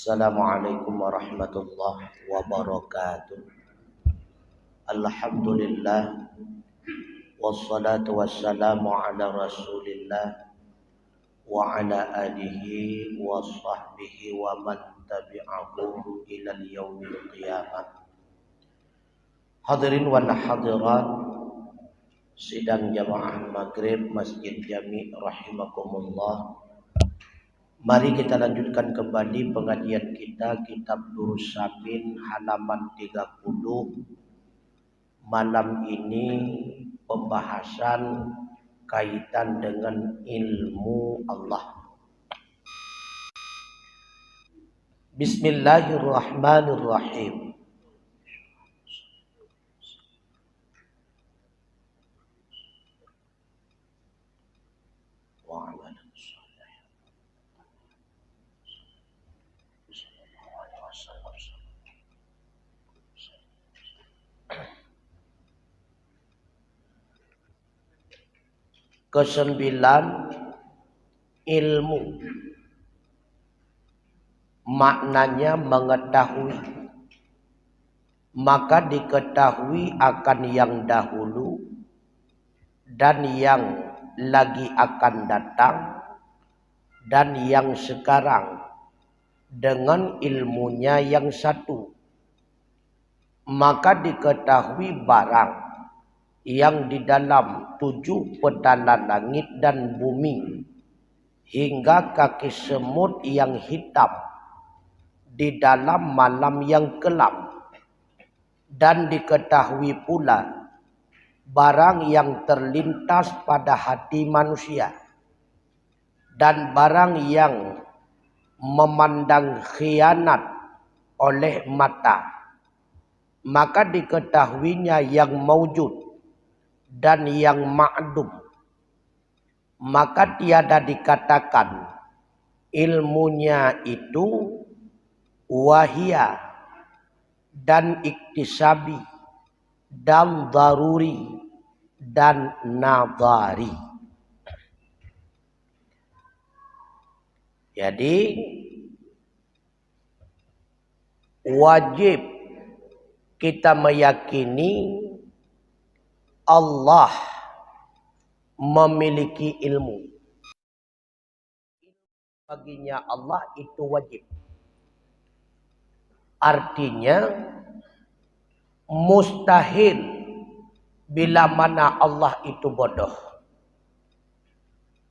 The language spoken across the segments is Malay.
Assalamualaikum warahmatullahi wabarakatuh. Alhamdulillah wassalatu wassalamu ala Rasulillah wa ala alihi wa sahbihi wa man tabi'ahu ila yaumil qiyamah. Hadirin wal hadirat sidang jamaah maghrib Masjid Jami rahimakumullah. Mari kita lanjutkan kembali pengajian kita Kitab Durus Samin halaman 30. Malam ini pembahasan kaitan dengan ilmu Allah. Bismillahirrahmanirrahim. Kesembilan, ilmu. Maknanya mengetahui. Maka diketahui akan yang dahulu dan yang lagi akan datang dan yang sekarang dengan ilmunya yang satu. Maka diketahui barang yang di dalam 7 pedala langit dan bumi hingga kaki semut yang hitam di dalam malam yang kelam, dan diketahui pula barang yang terlintas pada hati manusia dan barang yang memandang khianat oleh mata. Maka diketahuinya yang maujud dan yang ma'dum. Maka tiada dikatakan ilmunya itu wahia dan iktisabi dan daruri dan nadari. Jadi wajib kita meyakini Allah memiliki ilmu. Baginya Allah itu wajib. Artinya mustahil bila mana Allah itu bodoh.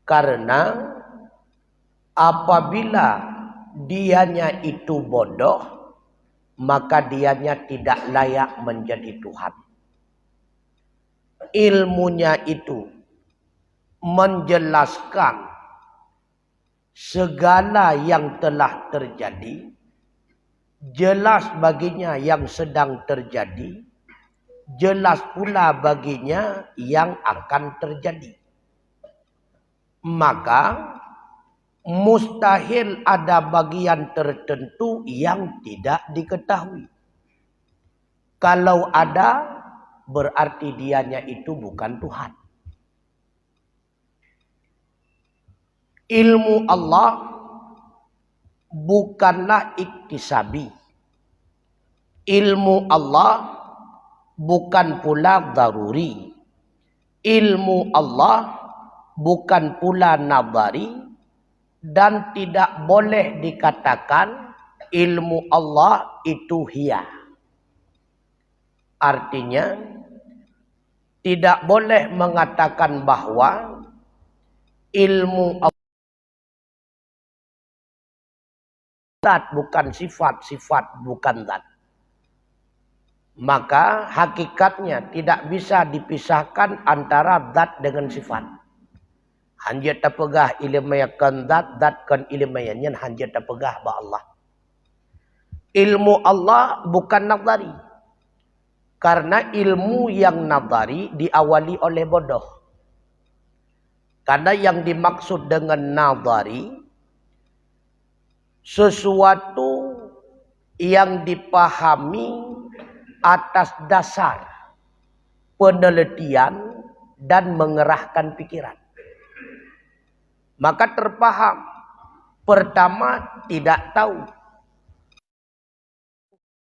Karena apabila dianya itu bodoh, maka dianya tidak layak menjadi Tuhan. Ilmunya itu menjelaskan segala yang telah terjadi, jelas baginya yang sedang terjadi, jelas pula baginya yang akan terjadi. Maka mustahil ada bagian tertentu yang tidak diketahui. Kalau ada, berarti dianya itu bukan Tuhan. Ilmu Allah bukanlah iktisabi. Ilmu Allah bukan pula daruri. Ilmu Allah bukan pula nadari. Dan tidak boleh dikatakan ilmu Allah itu hia. Artinya tidak boleh mengatakan bahwa ilmu Allah zat bukan sifat, sifat bukan zat. Maka hakikatnya tidak bisa dipisahkan antara zat dengan sifat. Hanya terpegah ilmiakan zat, zat kan ilmiannya hanya terpegah ba Allah. Ilmu Allah bukan nazari. Karena ilmu yang nadari diawali oleh bodoh. Karena yang dimaksud dengan nadari, sesuatu yang dipahami atas dasar penelitian dan mengerahkan pikiran. Maka terpaham. Pertama, tidak tahu.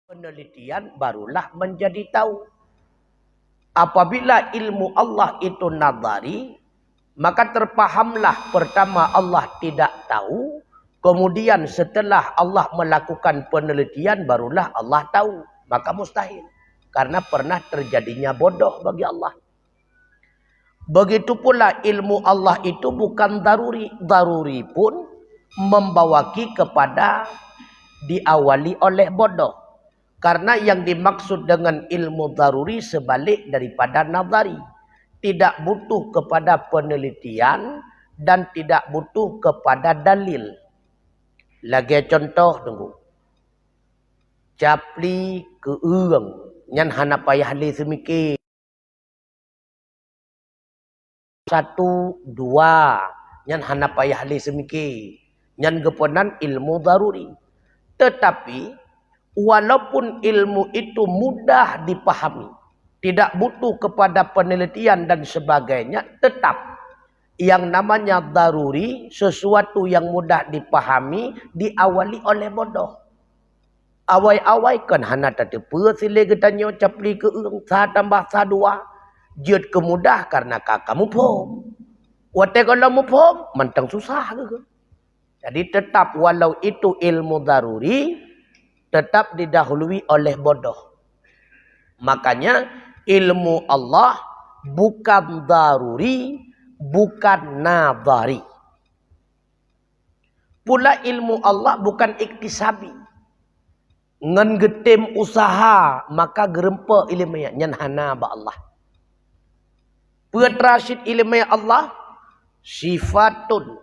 penelitian barulah menjadi tahu. Apabila ilmu Allah itu nadhari, maka terpahamlah pertama Allah tidak tahu. Kemudian setelah Allah melakukan penelitian barulah Allah tahu. Maka mustahil. Karena pernah terjadinya bodoh bagi Allah. Begitu pula ilmu Allah itu bukan daruri. Daruri pun membawaki kepada diawali oleh bodoh. Karena yang dimaksud dengan ilmu daruri sebalik daripada nadhari. Tidak butuh kepada penelitian dan tidak butuh kepada dalil. Lagi contoh tunggu. Capli ke urang. Nyan hana payah li semikir. 1, 2. Nyan hana payah li semikir. Nyan geponan ilmu daruri. Tetapi walaupun ilmu itu mudah dipahami. Tidak butuh kepada penelitian dan sebagainya. Tetap yang namanya daruri. Sesuatu yang mudah dipahami. Diawali oleh bodoh. Awai-awai kan hana tadi sile getanyo capli ke urang sa tambah sa 2. Jut kemudah karena kamu pom. Wate kalau mu pom mentang susah ke. Jadi tetap walau itu ilmu daruri tetap didahului oleh bodoh. Makanya ilmu Allah bukan daruri, bukan nadhari. Pula ilmu Allah bukan iktisabi. Ngan getem usaha maka gerempa ilmiah nyan hana ba Allah. Petrasid ilmiah Allah sifatun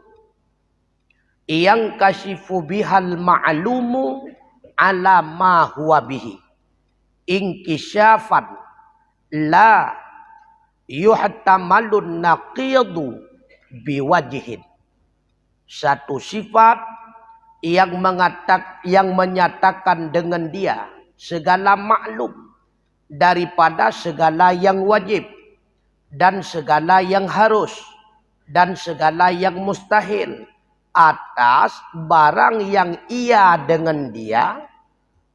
yang kasifu bihal ma'lumu ala ma huwa bihi inkisyafan la yuhtamalun naqidu biwajhin. Satu sifat yang menyatakan dengan dia segala maklum daripada segala yang wajib dan segala yang harus dan segala yang mustahil atas barang yang ia dengan dia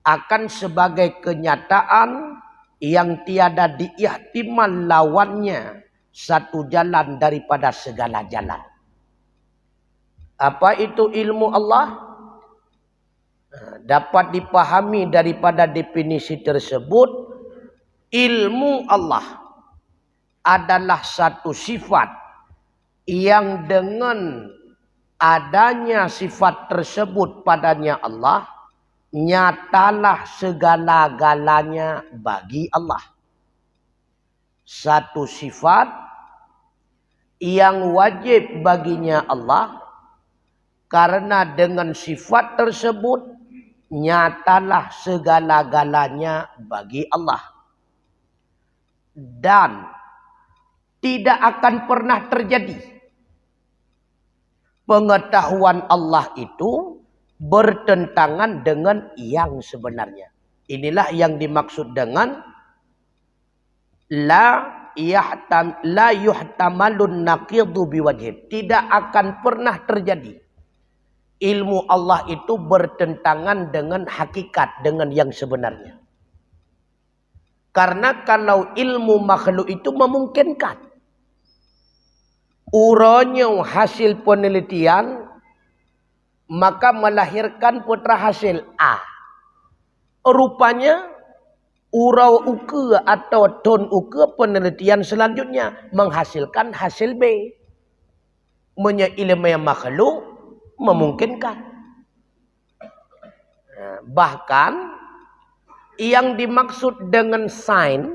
akan sebagai kenyataan yang tiada diihtimal lawannya satu jalan daripada segala jalan. Apa itu ilmu Allah? Dapat dipahami daripada definisi tersebut, ilmu Allah adalah satu sifat yang dengan adanya sifat tersebut padanya Allah, nyatalah segala-galanya bagi Allah. Satu sifat yang wajib baginya Allah, karena dengan sifat tersebut nyatalah segala-galanya bagi Allah. Dan tidak akan pernah terjadi pengetahuan Allah itu bertentangan dengan yang sebenarnya. Inilah yang dimaksud dengan la yuhtamalun naqidu biwajhin. Tidak akan pernah terjadi ilmu Allah itu bertentangan dengan hakikat, dengan yang sebenarnya. Karena kalau ilmu makhluk itu memungkinkan. Uranya hasil penelitian, maka melahirkan putra hasil A. Rupanya, urau uke atau ton uke penelitian selanjutnya menghasilkan hasil B. Ilmu makhluk memungkinkan. Bahkan yang dimaksud dengan sains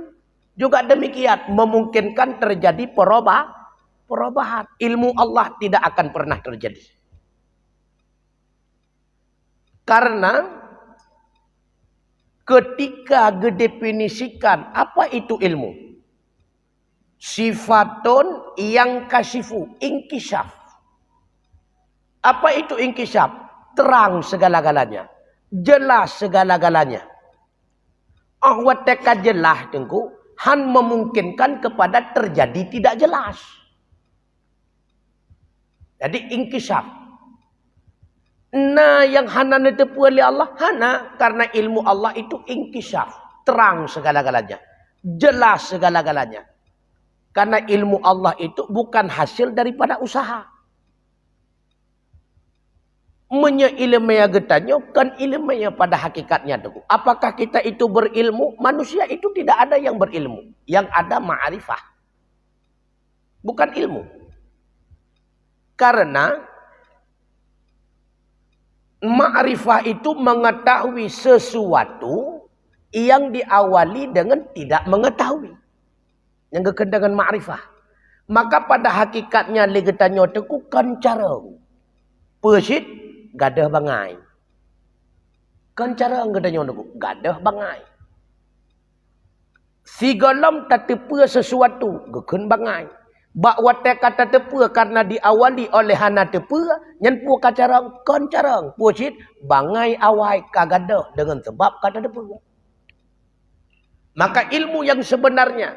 juga demikian, memungkinkan terjadi perubahan. Ilmu Allah tidak akan pernah terjadi. Karena ketika didefinisikan apa itu ilmu, sifatun yang kasifu, inkishaf. Apa itu inkishaf? Terang segala-galanya. Jelas segala-galanya. Ahwateka jelas tengku. Han memungkinkan kepada terjadi tidak jelas. Jadi inkishaf. Nah, yang hana netepu oleh Allah, hana. Karena ilmu Allah itu inkishaf. Terang segala-galanya. Jelas segala-galanya. Karena ilmu Allah itu bukan hasil daripada usaha. Ilmunya getanyo kan ilmunya pada hakikatnya. Apakah kita itu berilmu? Manusia itu tidak ada yang berilmu. Yang ada ma'rifah. Bukan ilmu. Karena ma'rifah itu mengetahui sesuatu yang diawali dengan tidak mengetahui. Yang kekendangan ma'rifah. Maka pada hakikatnya legetanyo teku kan cara. Persit gadah bangai. Kan cara getanyo teku gadah bangai. Si golom tak tepu sesuatu geken bangai. Bak watak kata tepu karena diawali oleh hana tepu, nyen pu kacarang kon carang pucit bangai awai kagadah dengan sebab kata tepu. Maka ilmu yang sebenarnya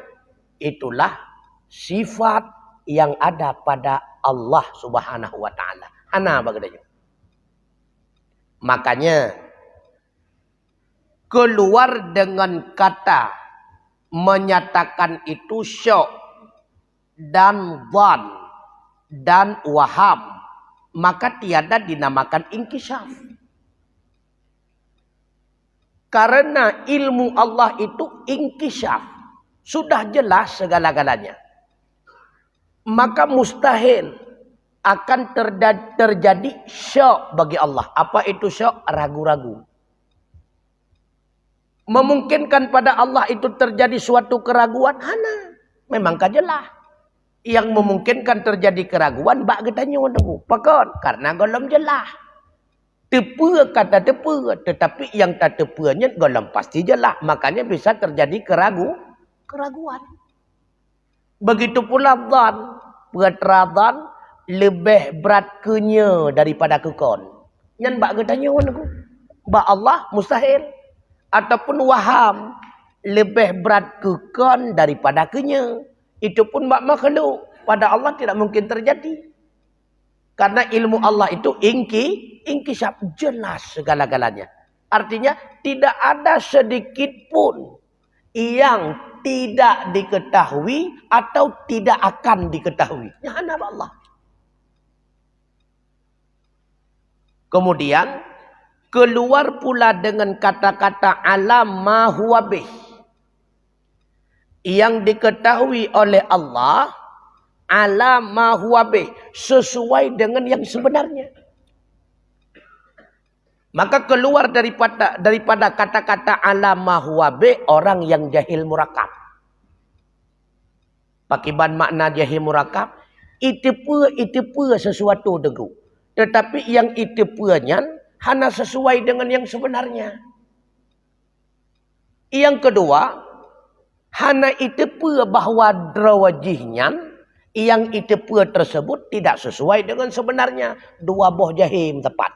itulah sifat yang ada pada Allah Subhanahu wa taala. Hana bagadanya. Makanya keluar dengan kata menyatakan itu syok dan dhan dan waham, maka tiada dinamakan inkishaf. Karena ilmu Allah itu inkishaf, sudah jelas segala-galanya. Maka mustahil akan terjadi syok bagi Allah. Apa itu syok? Ragu-ragu. Memungkinkan pada Allah itu terjadi suatu keraguan? Hana. Memang kajelah. Yang memungkinkan terjadi keraguan bak getanyo nemu. Pakon karena golom jelah. Tepu kata tepu, tetapi yang tak tepunya golom pasti jelah. Makanya bisa terjadi keraguan. Begitu pula dhan, dhan lebih berat kenya daripada kekon. Nyan bak getanyo nemu. Bak Allah mustahil. Ataupun waham lebih berat kekon daripada kenya. Itu pun bak makhluk. Pada Allah tidak mungkin terjadi. Karena ilmu Allah itu inkishaf. Jelas segala-galanya. Artinya tidak ada sedikit pun yang tidak diketahui atau tidak akan diketahui. Ya Allah. Kemudian keluar pula dengan kata-kata alam ma huwa bih. Yang diketahui oleh Allah ala ma huwa bih, sesuai dengan yang sebenarnya. Maka keluar daripada kata-kata ala ma huwa bih orang yang jahil murakab. Pakiban makna jahil murakab, itu sesuatu degu. Tetapi yang itu punya hanya sesuai dengan yang sebenarnya. Yang kedua, hana itepu bahawa drawajihnya yang itepu tersebut tidak sesuai dengan sebenarnya. Dua boh jahim tepat.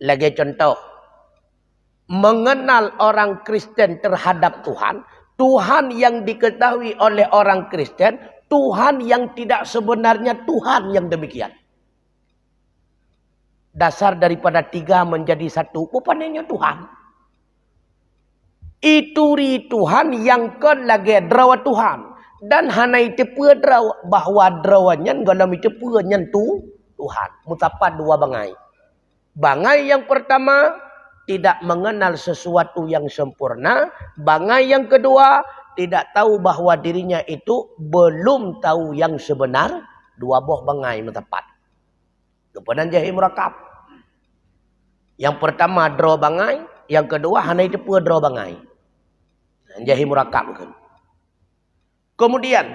Lagi contoh. Mengenal orang Kristen terhadap Tuhan. Tuhan yang diketahui oleh orang Kristen. Tuhan yang tidak sebenarnya Tuhan yang demikian. Dasar daripada tiga menjadi satu. Rupanya Tuhan. Ituri Tuhan yang kan lagi drawa Tuhan. Dan hana itu drawa. Bahawa drawanya dalam itu nyentuh Tuhan. Mutapa dua bangai. Bangai yang pertama tidak mengenal sesuatu yang sempurna. Bangai yang kedua tidak tahu bahawa dirinya itu belum tahu yang sebenar. Dua boh bangai tepat. Kemudian jahil murakab. Yang pertama draw bangai. Yang kedua hana itu draw bangai. Jahil murakab. Kemudian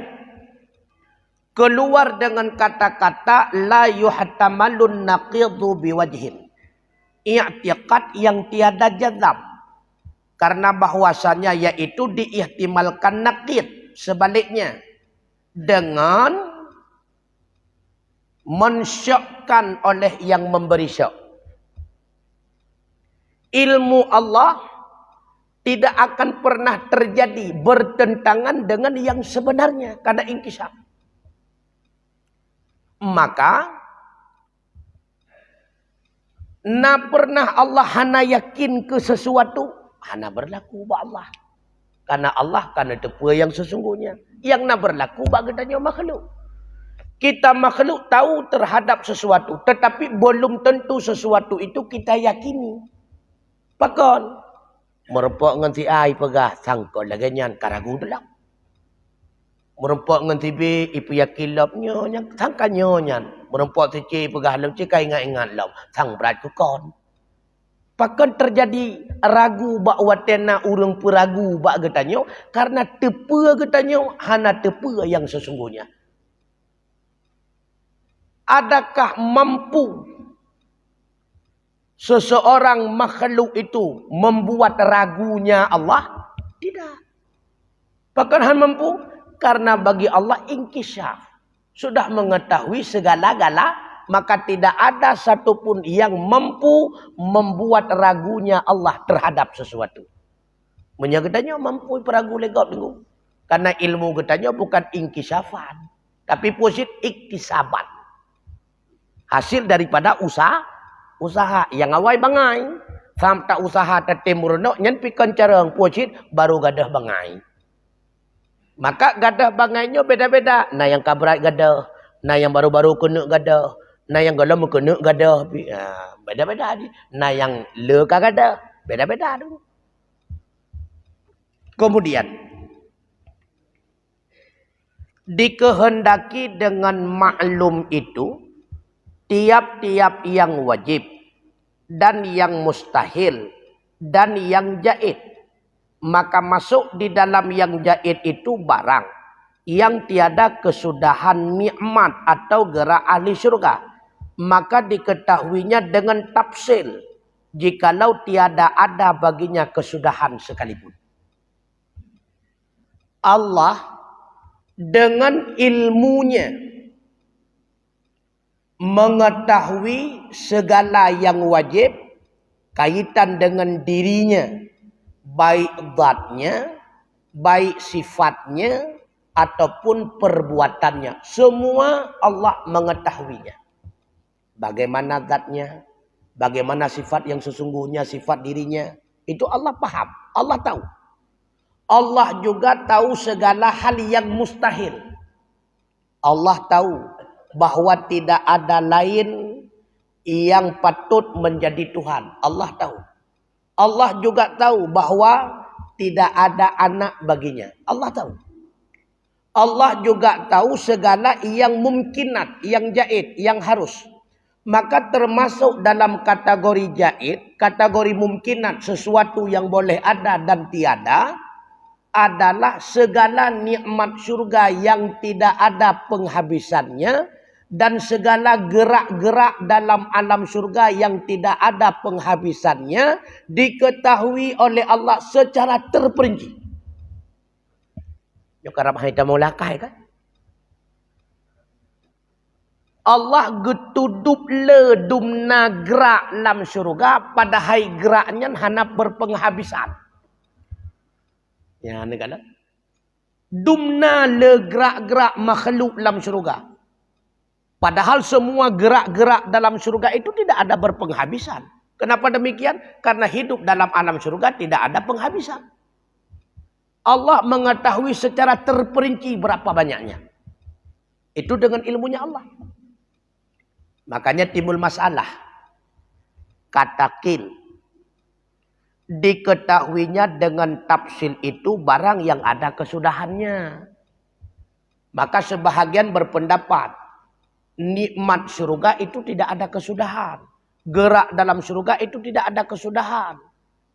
keluar dengan kata-kata la yuhtamalun naqidhu biwajhin. I'tiqad yang tiada jazam. Karena bahwasanya yaitu diihtimalkan naqid. Sebaliknya. Dengan mensyokkan oleh yang memberi syok. Ilmu Allah tidak akan pernah terjadi bertentangan dengan yang sebenarnya. Karena inkishaf. Maka Na pernah Allah hana yakin ke sesuatu, hana berlaku ba Allah. Karena Allah karena tepa yang sesungguhnya. Yang na berlaku bagadanya makhluk. Kita makhluk tahu terhadap sesuatu, tetapi belum tentu sesuatu itu kita yakini. Pakon merempok ngan si ai pegah sangko laganyan karagu belak. Merempok ngan si B ipu yakilop nyonya sangka nyonyan. Merempok si C pegah lam C kai ingat lam sang berat ku kon. Pakon terjadi ragu bak watena urang peragu bak getanyo karena tepa getanyo hana tepa yang sesungguhnya. Adakah mampu seseorang makhluk itu membuat ragunya Allah? Tidak. Bahkan hanya mampu karena bagi Allah inkishaf. Sudah mengetahui segala-gala, maka tidak ada satupun yang mampu membuat ragunya Allah terhadap sesuatu. Menyagetanya mampu peragu legap tunggu. Karena ilmu getanya bukan inkishafan, tapi posit iktisaban. Hasil daripada usaha yang awai bangai. Sampai usaha tetemur no nyen pikon carang posit baru gadah bangai. Maka gadah bangainya beda-beda. Nah yang kabrat gadah, nah yang baru-baru kena gadah, nah yang galam kena gadah, beda-beda. Nah yang leka gadah, beda-beda dulu. Kemudian dikehendaki dengan maklum itu tiap-tiap yang wajib dan yang mustahil dan yang jaid. Maka masuk di dalam yang jaid itu barang yang tiada kesudahan nikmat atau gerak ahli syurga. Maka diketahuinya dengan tafsil jikalau tiada ada baginya kesudahan sekalipun. Allah dengan ilmunya mengetahui segala yang wajib kaitan dengan dirinya, baik zatnya, baik sifatnya, ataupun perbuatannya. Semua Allah mengetahuinya. Bagaimana zatnya, bagaimana sifat yang sesungguhnya, sifat dirinya, itu Allah paham, Allah tahu. Allah juga tahu segala hal yang mustahil. Allah tahu bahwa tidak ada lain yang patut menjadi Tuhan. Allah tahu. Allah juga tahu bahwa tidak ada anak baginya. Allah tahu. Allah juga tahu segala yang mungkinat, yang jaid, yang harus. Maka termasuk dalam kategori jaid, kategori mungkinat, sesuatu yang boleh ada dan tiada, adalah segala nikmat syurga yang tidak ada penghabisannya dan segala gerak-gerak dalam alam syurga yang tidak ada penghabisannya diketahui oleh Allah secara terperinci. Yo karap haita maulakai kan? Allah getudup ledumna gerak dalam syurga padahal geraknya hana berpenghabisan. Ya, ni kan? Dumna le gerak-gerak makhluk dalam syurga. Padahal semua gerak-gerak dalam syurga itu tidak ada berpenghabisan. Kenapa demikian? Karena hidup dalam alam syurga tidak ada penghabisan. Allah mengetahui secara terperinci berapa banyaknya. Itu dengan ilmunya Allah. Makanya timbul masalah. Katakil. Diketahuinya dengan tafsil itu barang yang ada kesudahannya. Maka sebahagian berpendapat nikmat surga itu tidak ada kesudahan. Gerak dalam surga itu tidak ada kesudahan.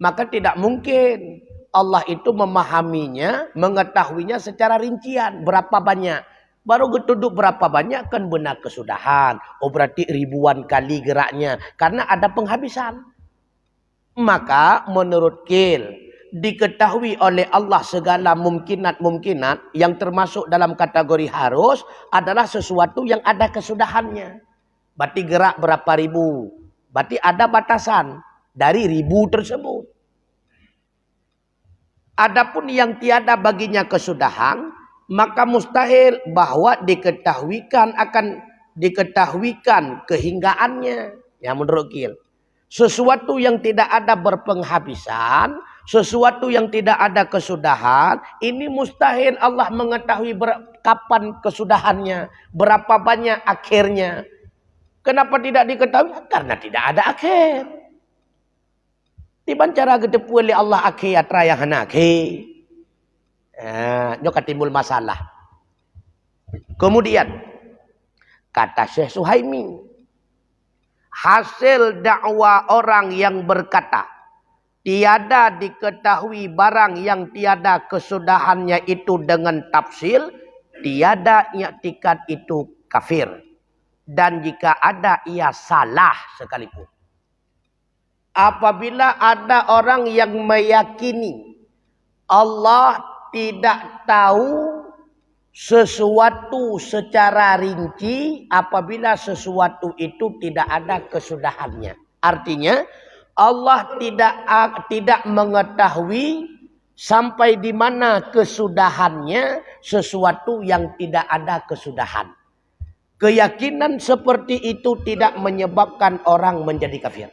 Maka tidak mungkin Allah itu memahaminya, mengetahuinya secara rincian. Berapa banyak. Baru getuduk berapa banyak kan benar kesudahan. Oh berarti ribuan kali geraknya. Karena ada penghabisan. Maka menurut Kil diketahui oleh Allah segala mungkinat-mungkinat yang termasuk dalam kategori harus adalah sesuatu yang ada kesudahannya. Berarti gerak berapa ribu. Berarti ada batasan dari ribu tersebut. Adapun yang tiada baginya kesudahan, maka mustahil bahwa diketahuikan kehinggaannya. Ya menurut Kil. Sesuatu yang tidak ada berpenghabisan, sesuatu yang tidak ada kesudahan, ini mustahil Allah mengetahui kapan kesudahannya, berapa banyak akhirnya. Kenapa tidak diketahui? Karena tidak ada akhir. Tiban cara gedepu oleh Allah akhir atra yang hana akhir. Nyoka timbul masalah. Kemudian kata Syekh Suhaimi, hasil dakwah orang yang berkata tiada diketahui barang yang tiada kesudahannya itu dengan tafsil, tiada i'tikad itu kafir. Dan jika ada ia salah sekalipun. Apabila ada orang yang meyakini Allah tidak tahu sesuatu secara rinci apabila sesuatu itu tidak ada kesudahannya. Artinya Allah tidak mengetahui sampai di mana kesudahannya sesuatu yang tidak ada kesudahan. Keyakinan seperti itu tidak menyebabkan orang menjadi kafir.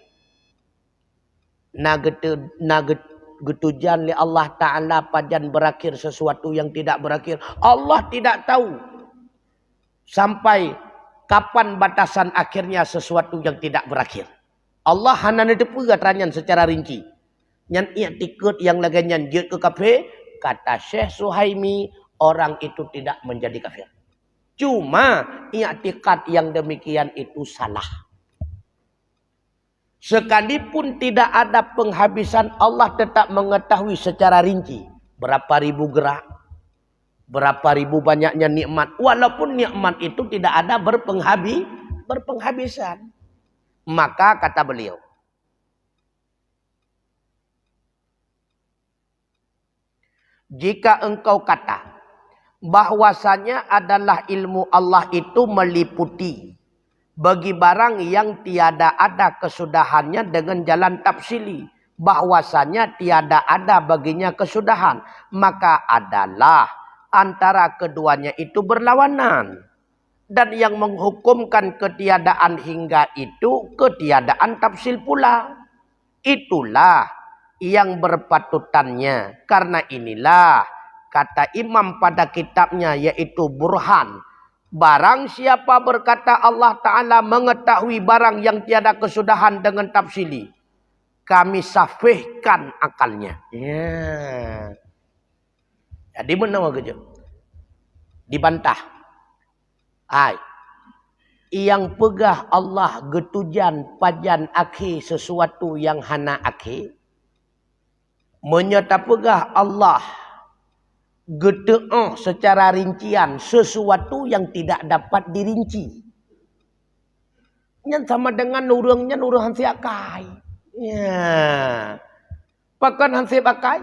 Getujan li Allah Ta'ala pajan berakhir sesuatu yang tidak berakhir. Allah tidak tahu sampai kapan batasan akhirnya sesuatu yang tidak berakhir. Allah hanya nedepu katranyan secara rinci. Nyan i'tikad yang lagi nyanjut ke kafir, kata Syekh Suhaimi, orang itu tidak menjadi kafir. Cuma i'tikad yang demikian itu salah. Sekalipun tidak ada penghabisan, Allah tetap mengetahui secara rinci berapa ribu gerak, berapa ribu banyaknya nikmat. Walaupun nikmat itu tidak ada berpenghabisan. Maka kata beliau, jika engkau kata bahwasanya adalah ilmu Allah itu meliputi bagi barang yang tiada ada kesudahannya dengan jalan tafsili, bahwasanya tiada ada baginya kesudahan, maka adalah antara keduanya itu berlawanan. Dan yang menghukumkan ketiadaan hingga itu ketiadaan tafsil pula. Itulah yang berpatutannya. Karena inilah kata imam pada kitabnya yaitu Burhan. Barang siapa berkata Allah Ta'ala mengetahui barang yang tiada kesudahan dengan tafsili, kami safihkan akalnya. Ya. Jadi mana kerja? Dibantah. Yang pegah Allah getujan pajan akhir sesuatu yang hana akhir. Menyata pegah Allah gede'ah secara rincian sesuatu yang tidak dapat dirinci. Yang sama dengan nurungnya nurung hansi akai. Ya. Pakan hansi akai.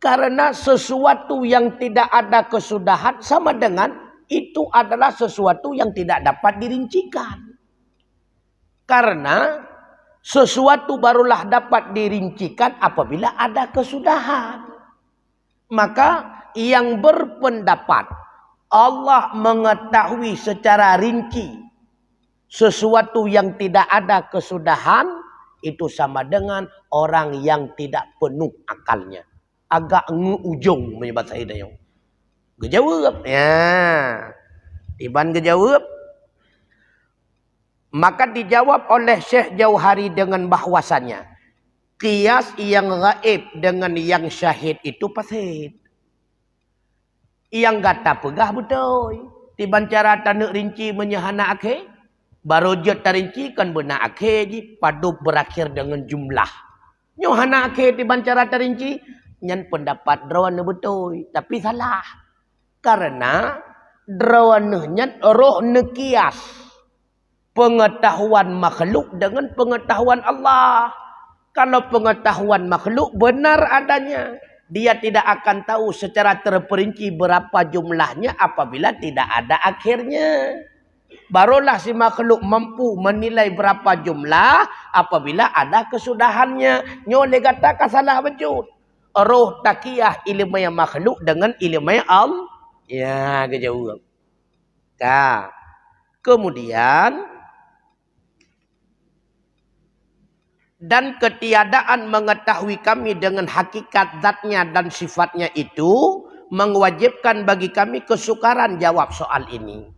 Karena sesuatu yang tidak ada kesudahan sama dengan itu adalah sesuatu yang tidak dapat dirincikan. Karena sesuatu barulah dapat dirincikan apabila ada kesudahan. Maka yang berpendapat Allah mengetahui secara rinci sesuatu yang tidak ada kesudahan, itu sama dengan orang yang tidak penuh akalnya. Agak ngeujung menyebut saya dayung. Gejawab. Ya. Tiban gejawab. Maka dijawab oleh Syekh Jauhari dengan bahwasannya qiyas yang gaib dengan yang syahid itu pasid. Yang kata pegah betul. Tiban cara tanuk rinci menyahana akhir. Baru je terinci kan benar akhir je. Padu berakhir dengan jumlah. Nyohana akhir tiban cara terinci. Nyan pendapat drawana betul. Tapi salah. Karena drawananya roh nekias. Pengetahuan makhluk dengan pengetahuan Allah. Kalau pengetahuan makhluk benar adanya. Dia tidak akan tahu secara terperinci berapa jumlahnya apabila tidak ada akhirnya. Barulah si makhluk mampu menilai berapa jumlah apabila ada kesudahannya. Nyole kata kasalah wujud. Roh takiyah ilmu yang makhluk dengan ilmu yang Allah. Ya, kejauhan. Nah, kemudian Dan ketiadaan mengetahui kami dengan hakikat zatnya dan sifatnya itu mewajibkan bagi kami kesukaran jawab soal ini.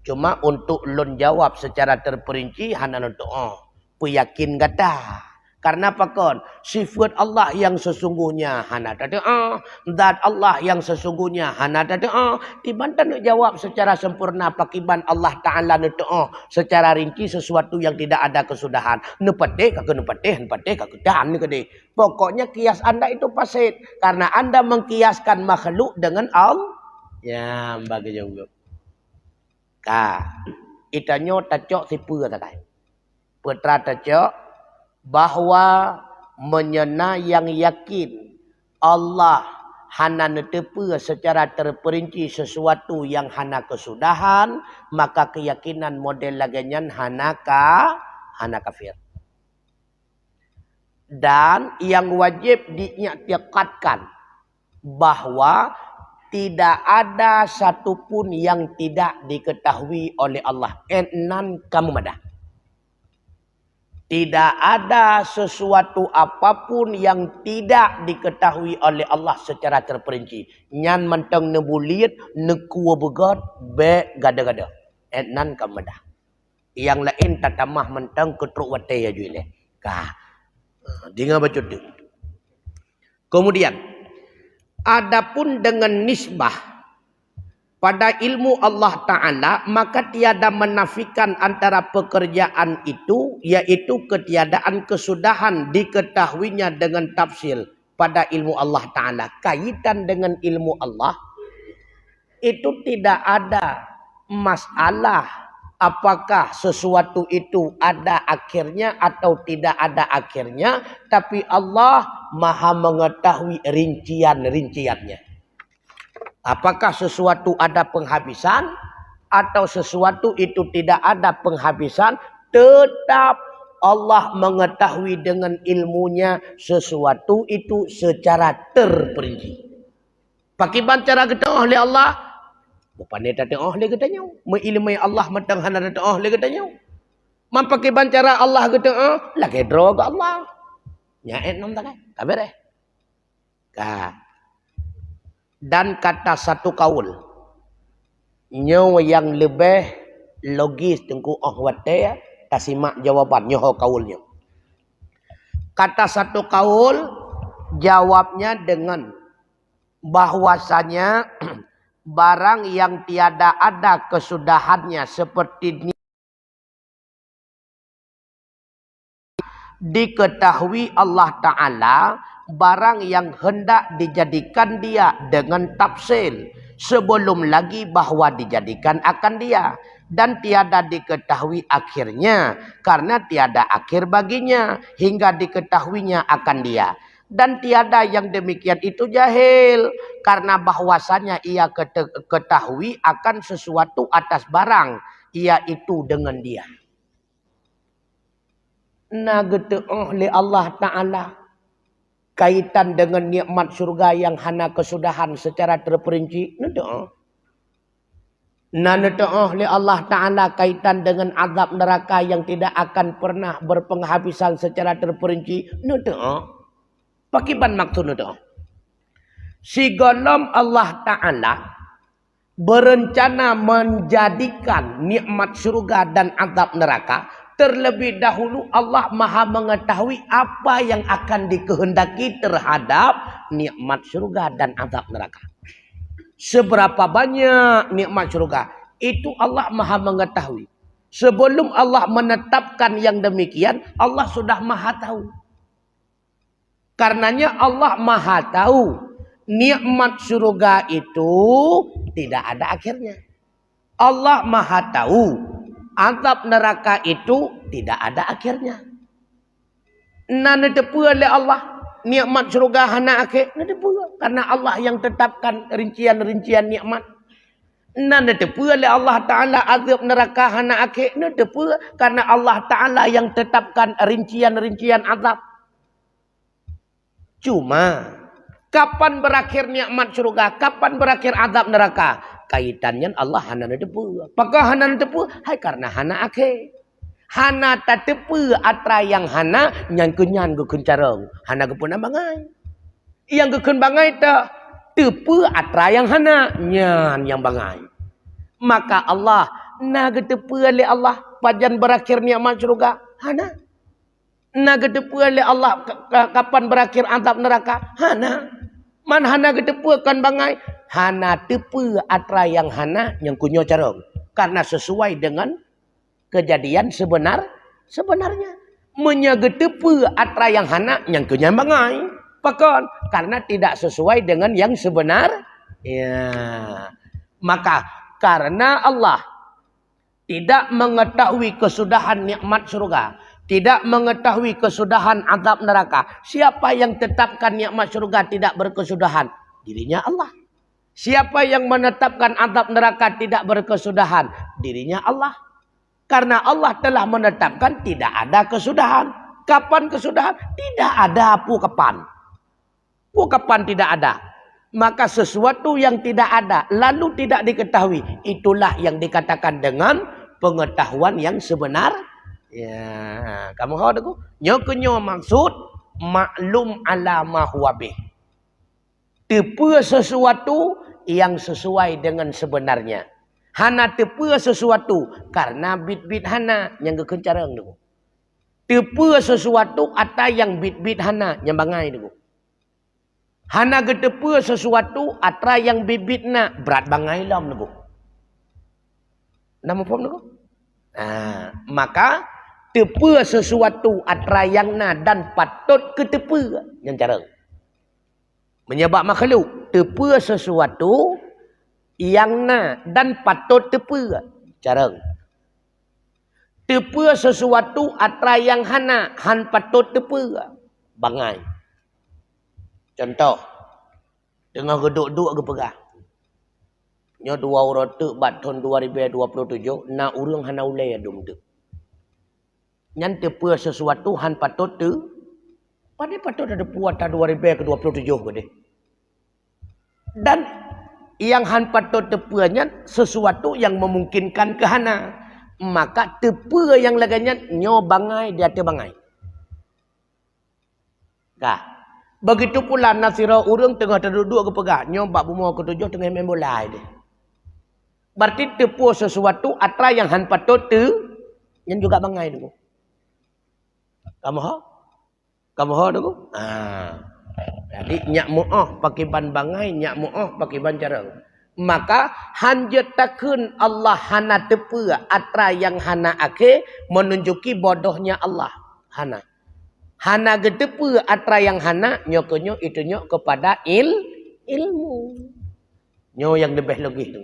Cuma untuk lun jawab secara terperinci hana doa. Puyakin kata. Karena apa kon? Sifat Allah yang sesungguhnya hana doa. Zat Allah yang sesungguhnya hana doa. Dibantah nak jawab secara sempurna pakiban Allah Ta'ala doa. Secara rinci sesuatu yang tidak ada kesudahan. Nepatih kakak nepatih kakak dan ni kade. Pokoknya kias anda itu pasit. Karena anda mengkiaskan makhluk dengan Allah. Ya, bagi jawab. Itanyo tacok sipu takai. Putra tacok bahwa menyena yang yakin Allah hana netepe secara terperinci sesuatu yang hana kesudahan, maka keyakinan model laganyan hana kafir. Dan yang wajib diikatkan bahwa tidak ada satupun yang tidak diketahui oleh Allah. Enan kamu madah. Tidak ada sesuatu apapun yang tidak diketahui oleh Allah secara terperinci. Nyan mentang nebuliat, nekua begat, be gada-gada. Enan kamu madah. Yang lain tatamah mentang ketruk wate ya juile. Dengar baca tu. Kemudian adapun dengan nisbah pada ilmu Allah Ta'ala, maka tiada menafikan antara pekerjaan itu, yaitu ketiadaan kesudahan diketahuinya dengan tafsil pada ilmu Allah Ta'ala. Kaitan dengan ilmu Allah, itu tidak ada masalah apakah sesuatu itu ada akhirnya atau tidak ada akhirnya, tapi Allah Maha mengetahui rincian-rinciannya. Apakah sesuatu ada penghabisan atau sesuatu itu tidak ada penghabisan, tetap Allah mengetahui dengan ilmunya sesuatu itu secara terperinci. Pakiban cara kita oleh Allah, bukan dia tak oleh kita nyau. Mengilmai Allah matang hana tak oleh kita nyau. Mampakiban cara Allah kita lagi drog Allah. Nyaet nom tak kabar Dan kata satu kaul nyawa yang lebih logis tengku wate tasimak jawaban nyawa kaulnya. Kata satu kaul jawabnya dengan bahwasanya barang yang tiada ada kesudahannya seperti ini diketahui Allah Ta'ala, barang yang hendak dijadikan dia dengan tafsil sebelum lagi bahwa dijadikan akan dia, dan tiada diketahui akhirnya karena tiada akhir baginya hingga diketahuinya akan dia, dan tiada yang demikian itu jahil karena bahwasanya ia ketahui akan sesuatu atas barang iaitu dengan dia. Oleh Allah Ta'ala kaitan dengan nikmat surga yang hana kesudahan secara terperinci. Oleh Allah Ta'ala kaitan dengan azab neraka yang tidak akan pernah berpenghabisan secara terperinci. Pakiban maksud si golom Allah Ta'ala berencana menjadikan nikmat surga dan azab neraka. Terlebih dahulu Allah Maha mengetahui apa yang akan dikehendaki terhadap nikmat surga dan azab neraka. Seberapa banyak nikmat surga itu Allah Maha mengetahui. Sebelum Allah menetapkan yang demikian, Allah sudah Maha tahu. Karenanya Allah Maha tahu nikmat surga itu tidak ada akhirnya. Allah Maha tahu azab neraka itu tidak ada akhirnya. Nanetepu oleh Allah nikmat surga hana akhir. Nanetepu karena Allah yang tetapkan rincian-rincian nikmat. Nanetepu oleh Allah Ta'ala azab neraka hana akhir. Nanetepu karena Allah Ta'ala yang tetapkan rincian-rincian azab. Cuma kapan berakhir nikmat surga, kapan berakhir azab neraka? Kaitannya Allah hana nedepu. Apakah hana nedepu? Hai karena hana akhir. Hana tak tepu atra yang hana yang kenyan ke kencarang. Hana ke pun bangai. Yang ke bangai tak tepu atra yang hana nyan yang bangai. Maka Allah na ke tepu oleh Allah pajan berakhir nikmat syurga. Hana. Na ke tepu oleh Allah kapan berakhir azab neraka. Hana. Man hana ke tepu kan bangai. Hana tepu atra yang hana yang kunyo carang. Karena sesuai dengan kejadian sebenarnya. Menyagetepu atra yang hana yang kenyambangai. Pakon. Karena tidak sesuai dengan yang sebenar. Ya. Maka karena Allah tidak mengetahui kesudahan nikmat surga. Tidak mengetahui kesudahan azab neraka. Siapa yang tetapkan nikmat surga tidak berkesudahan? Dirinya Allah. Siapa yang menetapkan azab neraka tidak berkesudahan? Dirinya Allah. Karena Allah telah menetapkan tidak ada kesudahan. Kapan kesudahan? Tidak ada kapan. Kapan tidak ada. Maka sesuatu yang tidak ada lalu tidak diketahui. Itulah yang dikatakan dengan pengetahuan yang sebenar. Ya, kamu tahu tak? Nyo maksud maklum ala ma huwa bih. Tepu sesuatu yang sesuai dengan sebenarnya. Hana tepu sesuatu karena bit-bit hana yang kekencarang tu. Tepu sesuatu atau yang bit-bit hana yang bangai tu. Hana getepu sesuatu atau yang bit-bit na berat bangai lam tu. Nama faham tu? Maka tepu sesuatu atau yang na dan patut ketepu yang cara. Menyebab makhluk tepu sesuatu yang na dan patut tepu cara. Tepu sesuatu atau yang hana han patut tepu bangai. Contoh, tengah geduk-duk ke pegah. Nya 2 orang tu bat tahun 2027 na urang hana ulai adum tu. Nyan tepu sesuatu han patut tu pada patut ada puasa 2027 ke deh. Dan yang han patut tepunya sesuatu yang memungkinkan ke hana. Maka tepu yang laganya nyo bangai dia te bangai. Kah? Begitu pula nasira urang tengah terduduk ke pegah. Nyo bak bumua ke-7 tengah main bola dia. Berarti tepu sesuatu atau yang han patut tu yang juga bangai tu. Kamu ha? Kamu ha tu? Jadi nyak mu'ah pakai ban bangai, nyak mu'ah pakai ban carang. Maka hanjetakun Allah hana tepu atra yang hana ake menunjuki bodohnya Allah. Hana. Hana getepu atra yang hana nyokonyo itu nyok kepada ilmu. Nyo yang lebih lagi tu.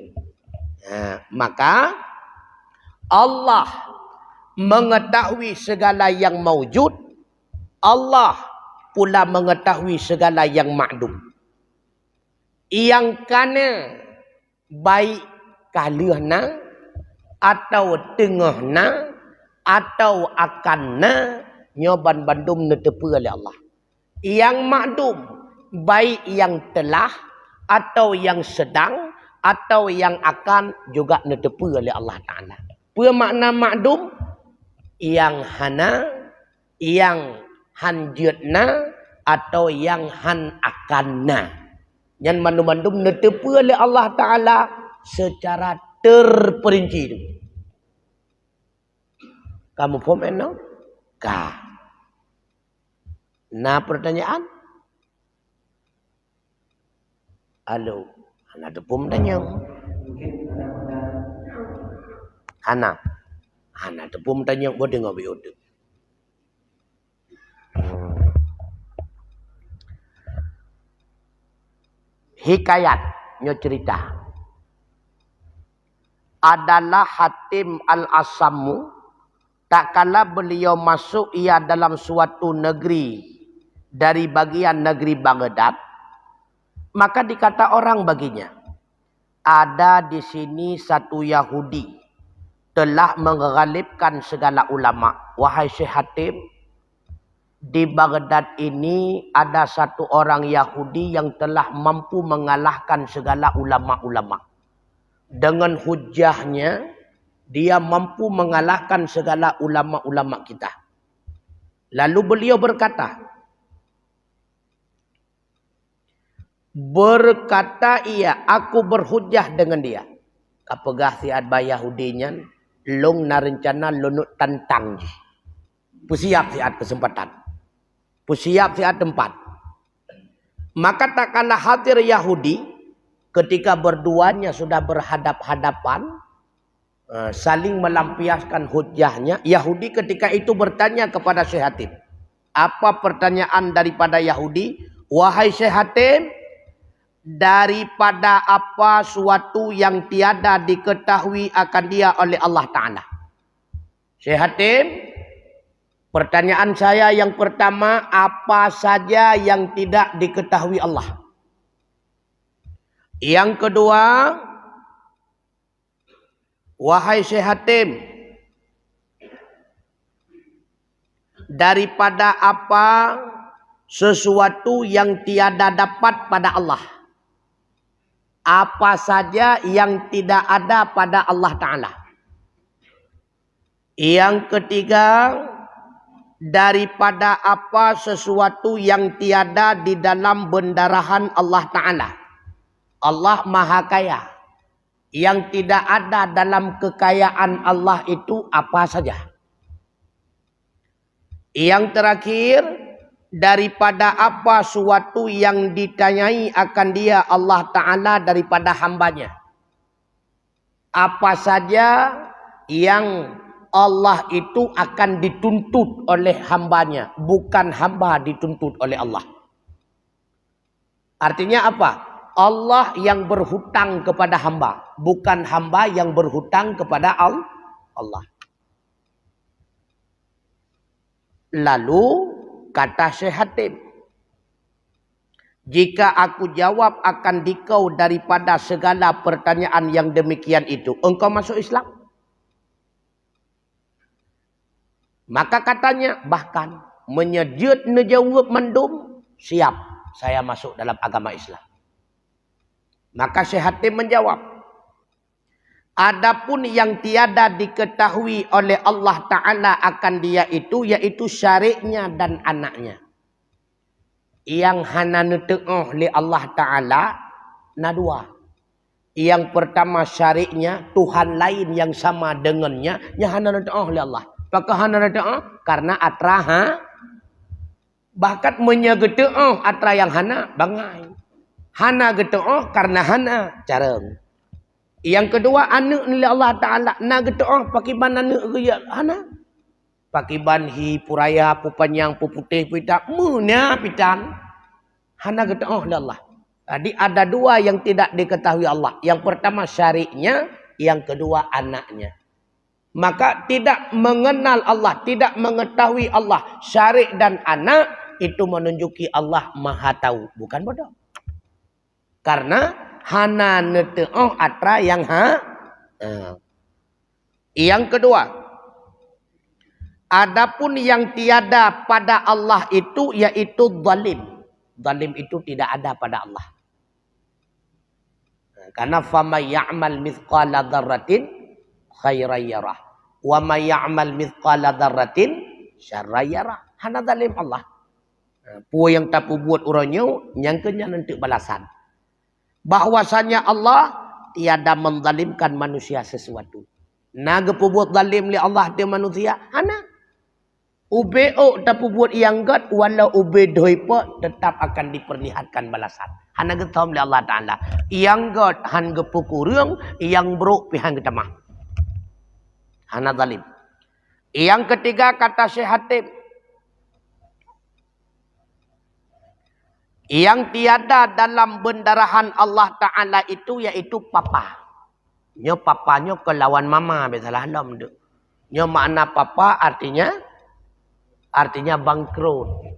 Maka Allah mengetahui segala yang maujud. Allah pula mengetahui segala yang ma'dum. Yang kana baik kalihna atau tengahna atau akanna nyoban bandum netepu oleh Allah. Yang ma'dum baik yang telah atau yang sedang atau yang akan juga netepu oleh Allah Ta'ala. Apa makna ma'dum? Yang hana, yang hanjutna atau yang han akanna. Yang mandum-mandum netepu oleh Allah Ta'ala secara terperinci. Kamu faham enam? Kah? Nah pertanyaan? Halo. Hana tepum tanya. Hana tepum tanya. Boleh dengar bioduk. Hikayat nyo cerita adalah Hatim Al-Asammu tak kala beliau masuk ia dalam suatu negeri dari bagian negeri Baghdad, maka dikata orang baginya, ada di sini satu Yahudi telah menggalibkan segala ulama. Wahai Syekh Hatim, di Baghdad ini ada satu orang Yahudi yang telah mampu mengalahkan segala ulama-ulama. Dengan hujahnya, Dia mampu mengalahkan segala ulama-ulama kita. Lalu beliau berkata ia, aku berhujah dengan dia. Kapegah siat bayah Yahudinya, long na rencana lunut tantang. Pusiap siat kesempatan. Pusiap siat tempat. Maka tak kalah hadir Yahudi ketika berduanya sudah berhadap-hadapan, saling melampiaskan hujahnya. Yahudi ketika itu bertanya kepada Syekh Hatim. Apa pertanyaan daripada Yahudi? Wahai Syekh Hatim, daripada apa suatu yang tiada diketahui akan dia oleh Allah Ta'ala. Syekh Hatim, pertanyaan saya yang pertama, apa saja yang tidak diketahui Allah? Yang kedua, wahai Syekh Hatim, daripada apa sesuatu yang tiada dapat pada Allah? Apa saja yang tidak ada pada Allah Ta'ala? Yang ketiga, daripada apa sesuatu yang tiada di dalam bendarahan Allah Ta'ala. Allah Maha Kaya. Yang tidak ada dalam kekayaan Allah itu apa saja? Yang terakhir, daripada apa suatu yang ditanyai akan dia Allah Ta'ala daripada hambanya. Apa saja yang Allah itu akan dituntut oleh hambanya. Bukan hamba dituntut oleh Allah. Artinya apa? Allah yang berhutang kepada hamba. Bukan hamba yang berhutang kepada Allah. Lalu kata Syekh Hatim, jika aku jawab akan dikau daripada segala pertanyaan yang demikian itu, engkau masuk Islam? Maka katanya, bahkan menyejut nejawab mendum, siap saya masuk dalam agama Islam. Maka Syekh Hatim menjawab, adapun yang tiada diketahui oleh Allah Ta'ala akan dia itu, yaitu syariknya dan anaknya. Yang hana nete'oh li Allah Ta'ala, na dua. Yang pertama syariknya, Tuhan lain yang sama dengannya, yang hana nete'oh li Allah. Apakah hana nete'oh? Karena atraha, bahkan menyegete'oh atra yang hana, bangai. Hana gete'oh karena hana, careng. Yang kedua, anak ni Allah Ta'ala. Na gete'oh pakiban anak gaya hana. Pakiban hi puraya, pupanyang, puputih, pitak. Muna pitan. Hana gete'oh li Allah. Jadi ada dua yang tidak diketahui Allah. Yang pertama syariknya. Yang kedua anaknya. Maka tidak mengenal Allah. Tidak mengetahui Allah. Syarik dan anak. Itu menunjuki Allah maha tahu. Bukan bodoh. Karena hana nete'oh atra yang Yang kedua, adapun yang tiada pada Allah itu yaitu zalim. Zalim itu tidak ada pada Allah. Karena famay ya'mal mithqala dzarratin khairan yarah wa may ya'mal mithqala dzarratin syarran yarah. Hana zalim Allah. Pu yang tak buat orangnya nyangkanya nanti balasan. Bahwasanya Allah tiada menzalimkan manusia sesuatu. Naga buat zalim li Allah dia manusia, hana. Ubeo tapi buat yang gat walau ube doipo tetap akan diperlihatkan balasan. Hana getom li Allah Ta'ala. Yang gat han gepukurung, yang bro pihan getamah. Hana zalim. Yang ketiga kata Syekh Hatim, yang tiada dalam bendarahan Allah Ta'ala itu yaitu papa. Nyo papanya ke lawan mama. Biasalah alam tu. Nyo makna papa artinya bangkrut.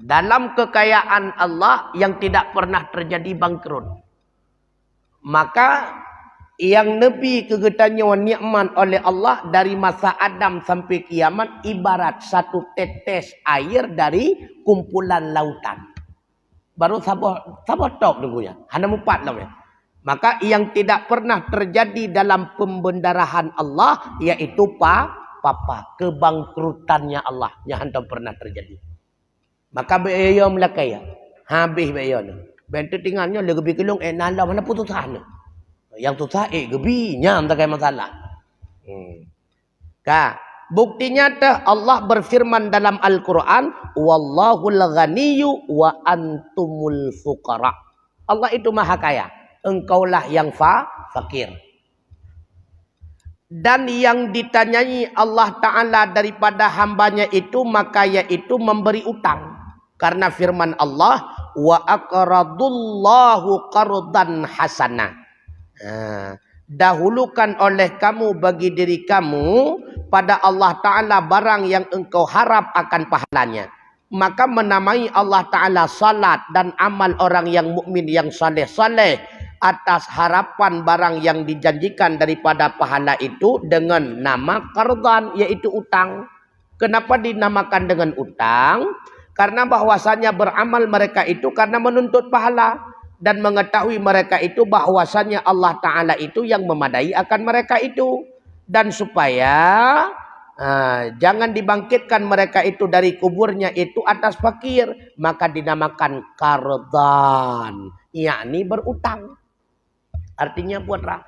Dalam kekayaan Allah yang tidak pernah terjadi bangkrut. Maka yang Nabi kegetanya nikmat oleh Allah dari masa Adam sampai kiamat ibarat satu tetes air dari kumpulan lautan. Baru sabar tok dulu ya. Hana mupat lah ya. Maka yang tidak pernah terjadi dalam pembendarahan Allah yaitu papa kebangkrutannya Allah yang hantar pernah terjadi. Maka beyo melakaya habis beyo ni. Bentuk tinggalnya lebih kelung nala mana putus sana. Yang tu gebinya tak ada masalah. Ka bukti nyata Allah berfirman dalam Al-Quran, Wallahul ghaniyyu wa antumul fuqara. Allah itu maha kaya. Engkaulah yang fakir. Dan yang ditanyai Allah Ta'ala daripada hambanya itu, maka yaitu memberi utang. Karena firman Allah, wa aqradullahu qardan hasanah. Dahulukan oleh kamu bagi diri kamu pada Allah Ta'ala barang yang engkau harap akan pahalanya. Maka menamai Allah Ta'ala salat dan amal orang yang mukmin yang saleh-saleh atas harapan barang yang dijanjikan daripada pahala itu dengan nama qardan, yaitu utang. Kenapa dinamakan dengan utang? Karena bahwasanya beramal mereka itu karena menuntut pahala. Dan mengetahui mereka itu bahwasanya Allah Ta'ala itu yang memadai akan mereka itu. Dan supaya jangan dibangkitkan mereka itu dari kuburnya itu atas fakir. Maka dinamakan qardan, yakni berutang. Artinya putra,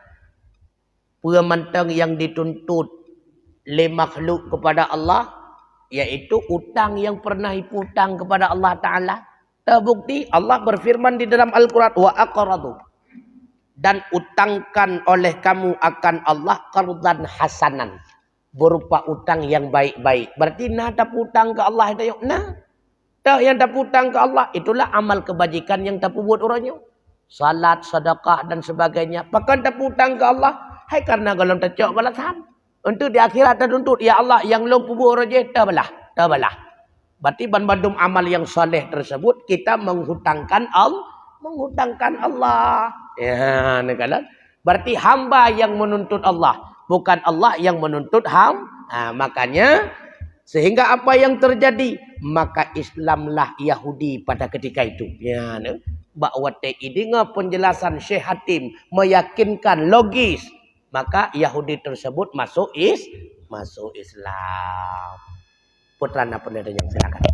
pementang yang dituntut oleh makhluk kepada Allah, yaitu utang yang pernah hutang kepada Allah Ta'ala. Terbukti Allah berfirman di dalam Al-Quran, wa aqradu, dan utangkan oleh kamu akan Allah qardan hasanan, berupa utang yang baik-baik. Berarti nah tak utang ke Allah itu yuk. Nah, tak yang tak utang ke Allah itulah amal kebajikan yang tak buat orangnya. Salat, sedekah dan sebagainya. Bahkan tak utang ke Allah. Hai karena kalau tak cok balasan. Untuk di akhirat tak tuntut ya Allah yang lo buat orang tak balah. Berarti bandum amal yang soleh tersebut kita menghutangkan Allah. Ya, nak. Berarti hamba yang menuntut Allah, bukan Allah yang menuntut hamba. Makanya sehingga apa yang terjadi? Maka Islamlah Yahudi pada ketika itu. Ya, nak. Bahawa dengar penjelasan Syekh Hatim meyakinkan logis, maka Yahudi tersebut masuk Islam. Putra apa yang silakan.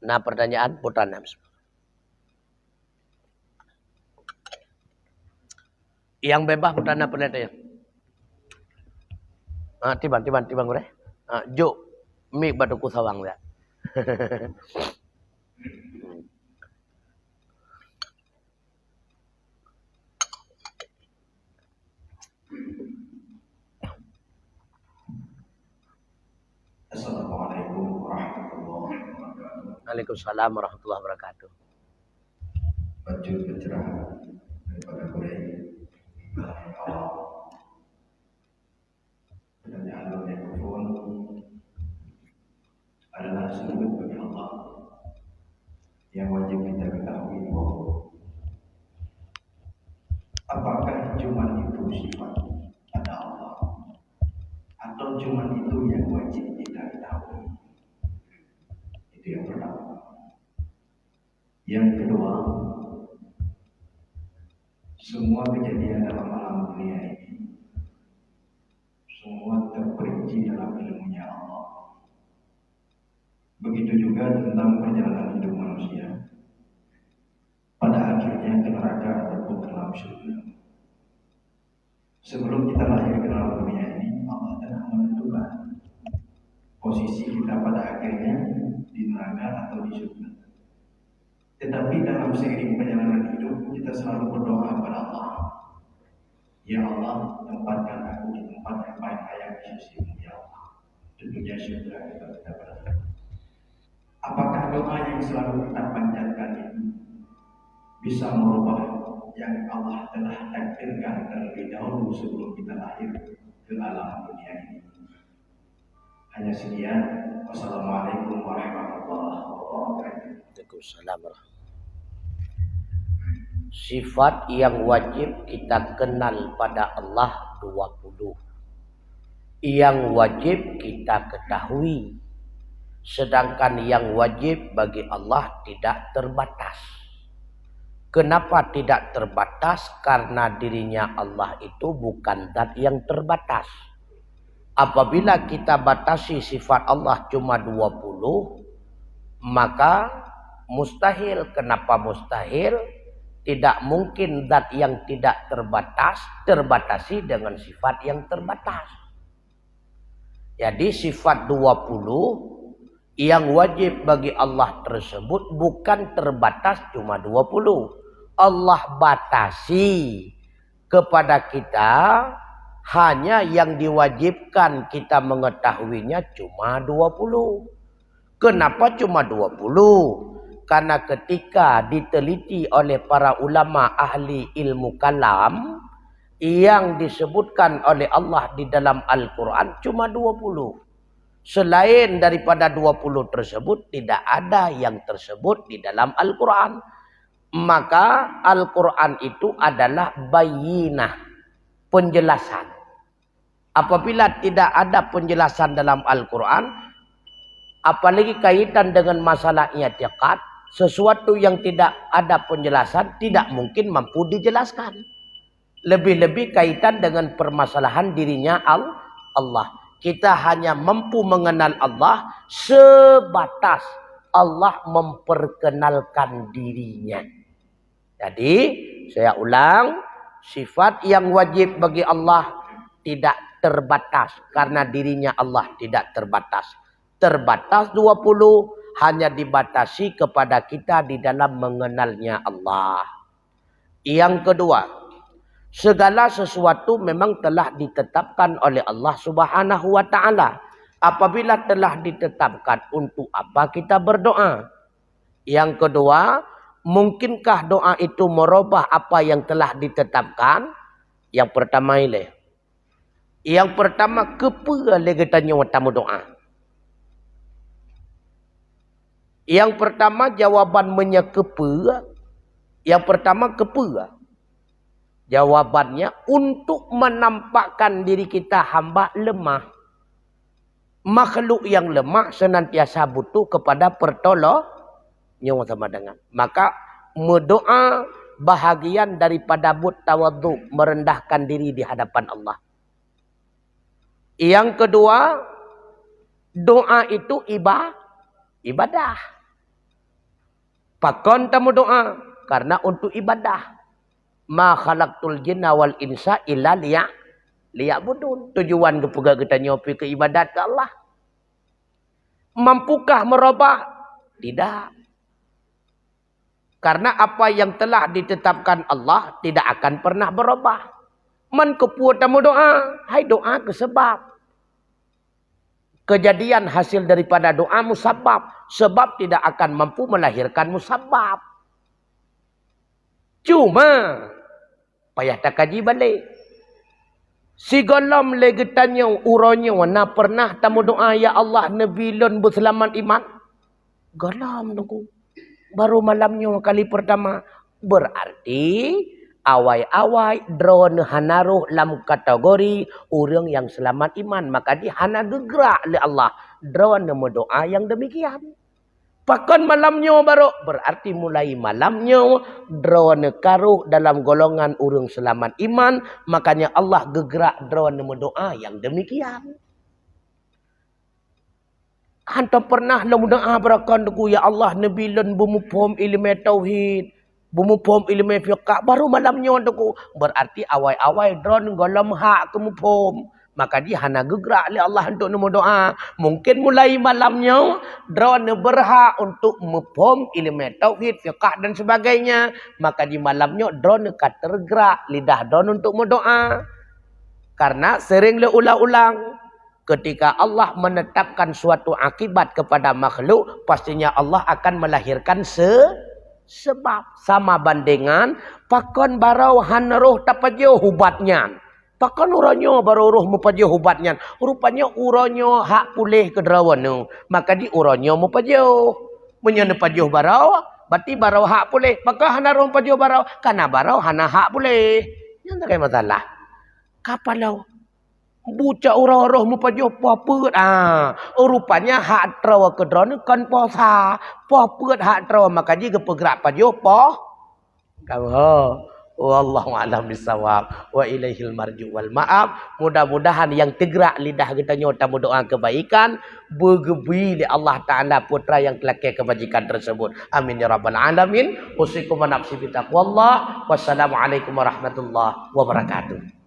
Nah pertanyaan putra yang bebas putra apa yang tiban gue. Jo mik batuku sawang ya. Assalamualaikum warahmatullahi wabarakatuh. Waalaikumsalam warahmatullahi wabarakatuh. Baju pencerahan daripada Quraisy. Pertanyaan mikrofon adalah sujud bagi Allah yang wajib kita ketahui bahwa apakah cuma itu sifat pada Allah atau cuma itu yang wajib kita ketahui. Itu yang pertama. Yang kedua, semua kejadian dalam alam dunia ini semua terperinci dalam ilmunya Allah. Begitu juga tentang perjalanan hidup manusia. Pada akhirnya ke neraka ataupun ke dalam surga. Sebelum kita lahir ke dalam dunia ini, Allah telah menentukan posisi kita pada akhirnya di neraka atau di surga. Tetapi dalam seiring perjalanan hidup, kita selalu berdoa kepada Allah. Ya Allah, tempatkan aku di tempat yang paling layak di sisimu, ya Allah. Tentunya surga kita berdoa. Apakah doa yang selalu kita panjatkan itu bisa merubah yang Allah telah takdirkan terlebih dahulu sebelum kita lahir ke alam dunia ini? Hanya sekian. Wassalamualaikum warahmatullahi wabarakatuh. Waalaikumsalam. Sifat yang wajib kita kenal pada Allah 20. Yang wajib kita ketahui. Sedangkan yang wajib bagi Allah tidak terbatas. Kenapa tidak terbatas? Karena dirinya Allah itu bukan zat yang terbatas. Apabila kita batasi sifat Allah cuma 20, maka mustahil. Kenapa mustahil? Tidak mungkin zat yang tidak terbatas terbatasi dengan sifat yang terbatas. Jadi sifat 20 yang wajib bagi Allah tersebut bukan terbatas cuma 20. Allah batasi kepada kita hanya yang diwajibkan kita mengetahuinya cuma 20. Kenapa cuma 20? Karena ketika diteliti oleh para ulama ahli ilmu kalam, yang disebutkan oleh Allah di dalam Al-Quran cuma 20. Selain daripada 20 tersebut, tidak ada yang tersebut di dalam Al-Quran. Maka Al-Quran itu adalah bayinah, penjelasan. Apabila tidak ada penjelasan dalam Al-Quran, apalagi kaitan dengan masalah i'tiqad, sesuatu yang tidak ada penjelasan tidak mungkin mampu dijelaskan. Lebih-lebih kaitan dengan permasalahan dirinya Allah. Kita hanya mampu mengenal Allah sebatas Allah memperkenalkan dirinya. Jadi, saya ulang, sifat yang wajib bagi Allah tidak terbatas karena dirinya Allah tidak terbatas. Terbatas 20 hanya dibatasi kepada kita di dalam mengenalnya Allah. Yang kedua, segala sesuatu memang telah ditetapkan oleh Allah Subhanahu wa taala. Apabila telah ditetapkan, untuk apa kita berdoa? Yang kedua, mungkinkah doa itu merubah apa yang telah ditetapkan? Yang pertama ini. Yang pertama, kepa lagi tanya tamu doa. Yang pertama jawaban menyekepa. Yang pertama kepa. Jawabannya untuk menampakkan diri kita hamba lemah. Makhluk yang lemah senantiasa butuh kepada pertolongan sama dengan. Maka mendoa bahagian daripada tawadhu, merendahkan diri di hadapan Allah. Yang kedua, doa itu ibadah. Pakon tamu doa karena untuk ibadah. Ma khalaqtul jinna wal insa illa liya'budun. Tujuan kepuga kita nyopi ke ibadat ke Allah. Mampukah merubah? Tidak. Karena apa yang telah ditetapkan Allah tidak akan pernah berubah. Man kepuat tamu doa. Hai doa ke sebab. Kejadian hasil daripada doa musabab. Sebab tidak akan mampu melahirkan musabab. Cuma payah tak kaji balik. Si golam lagi tanya uronyo na pernah tamu doa ya Allah nabilon berselamat iman. Golam nunggu. Baru malamnya kali pertama. Berarti awai-awai drone hanaruh dalam kategori orang yang selamat iman. Maka dia hana gegerak oleh Allah. Drone doa yang demikian. Pakan malamnya baru. Berarti mulai malamnya. Drone karuh dalam golongan orang selamat iman. Makanya Allah gegerak drone doa yang demikian. Hantar pernah lah doa berakan duku. Ya Allah nabilan bumupom ilmu tauhid. Bumupom ilmu fiqah. Baru malamnya duku. Berarti awai-awai drone golong hak kemupom. Maka dia hana gegerak oleh Allah untuk nombor doa. Mungkin mulai malamnya drone berhak untuk mempom ilmu tauhid, fiqah dan sebagainya. Maka di malamnya drone akan tergerak lidah drone untuk berdoa. Karena sering ulang-ulang. Ketika Allah menetapkan suatu akibat kepada makhluk, pastinya Allah akan melahirkan sebab. Sama bandingan pakon barau hanroh tapajo hubatnya. Pakon uronyo baru roh mupajo hubatnya. Rupanya uronyo hak pulih ke derawan. Maka di uronyo mupajo. Menyana pajo barau. Berarti barau hak pulih. Maka hana roh pajo barau. Karena barau hana hak pulih. Yang tak ada masalah. Kapalau. Buca orang-orang mu pajopo peut. Rupanya hak trawa kedron kan posa. Po peut hak trawa maka jika pegerak pajopo. Kamu wallahu a'lam bisawab wa ilaihil marju wal ma'ab. Mudah-mudahan yang tegrak lidah kita nyota berdoa kebaikan bergebi li Allah Taala putra yang kelakir kebajikan tersebut. Amin ya rabbal alamin. Usikum wa nafsi bi taqwallah. Wassalamualaikum warahmatullahi wabarakatuh.